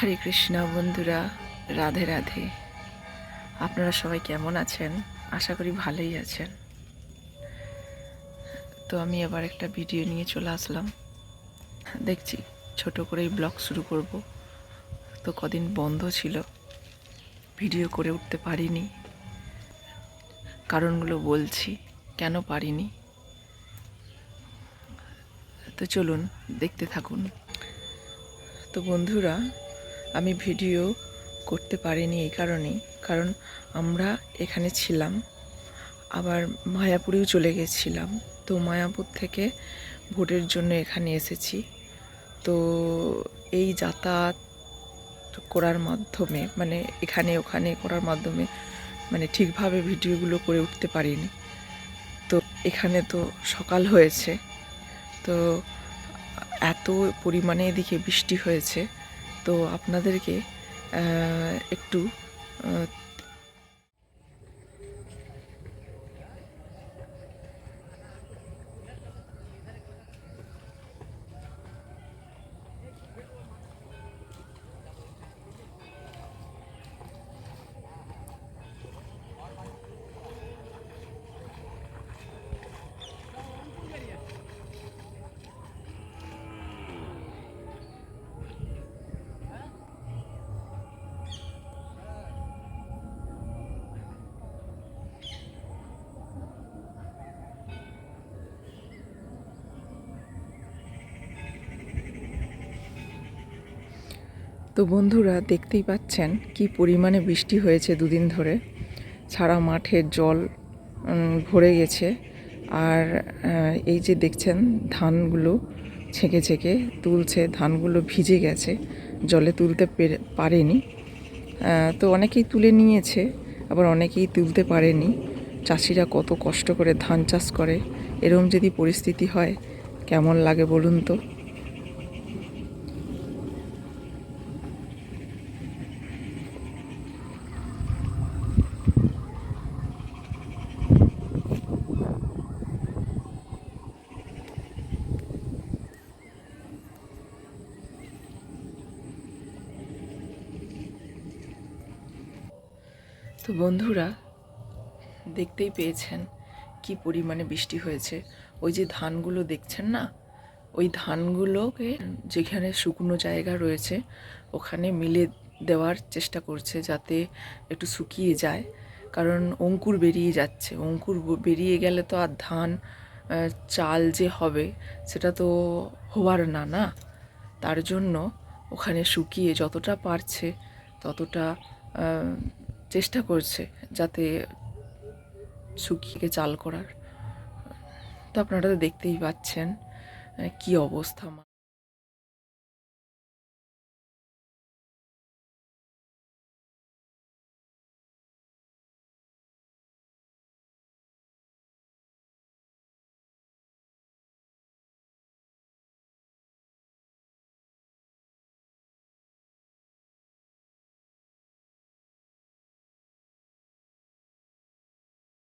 হরে কৃষ্ণ বন্ধুরা, রাধে রাধে। আপনারা সবাই কেমন আছেন? আশা করি ভালোই আছেন। তো আমি এবার একটা ভিডিও নিয়ে চলে আসলাম। দেখছি ছোট করেই ব্লগ শুরু করব। তো কদিন বন্ধ ছিল, ভিডিও করে উঠতে পারিনি। কারণগুলো বলছি কেন পারিনি। তো চলুন দেখতে থাকুন। তো বন্ধুরা, আমি ভিডিও করতে পারিনি এই কারণেই, কারণ আমরা এখানে ছিলাম, আবার মায়াপুরেও চলে গেছিলাম। তো মায়াপুর থেকে ভোটের জন্য এখানে এসেছি। তো এই যাতায়াত করার মাধ্যমে, মানে এখানে ওখানে করার মাধ্যমে, মানে ঠিকভাবে ভিডিওগুলো করে উঠতে পারিনি। তো এখানে তো সকাল হয়েছে, তো এত পরিমাণে এদিকে বৃষ্টি হয়েছে। তো আপনাদেরকে একটু তো বন্ধুরা, দেখতেই পাচ্ছেন কি পরিমাণে বৃষ্টি হয়েছে দুদিন ধরে। সারা মাঠের জল ভরে গেছে। আর এই যে দেখছেন ধানগুলো ছেঁকে ছেঁকে তুলছে, ধানগুলো ভিজে গেছে, জলে তুলতে পারেনি। তো অনেকেই তুলে নিয়েছে, আবার অনেকেই তুলতে পারেনি। চাষিরা কত কষ্ট করে ধান চাষ করে, এরকম যদি পরিস্থিতি হয় কেমন লাগে বলুন তো। তো বন্ধুরা, দেখতেই পেয়েছেন কি পরিমাণে বৃষ্টি হয়েছে। ওই যে ধানগুলো দেখছেন না, ওই ধানগুলোকে যেখানে শুকনো জায়গা রয়েছে ওখানে মিলে দেওয়ার চেষ্টা করছে, যাতে একটু শুকিয়ে যায়। কারণ অঙ্কুর বেরিয়ে যাচ্ছে, অঙ্কুর বেরিয়ে গেলে তো আর ধান চাল যে হবে সেটা তো হওয়ার না না। তার জন্য ওখানে শুকিয়ে যতটা পারছে ততটা চেষ্টা করছে যাতে শুকিয়ে চাল করার। তো আপনারা তো দেখতেই পাচ্ছেন কি অবস্থা।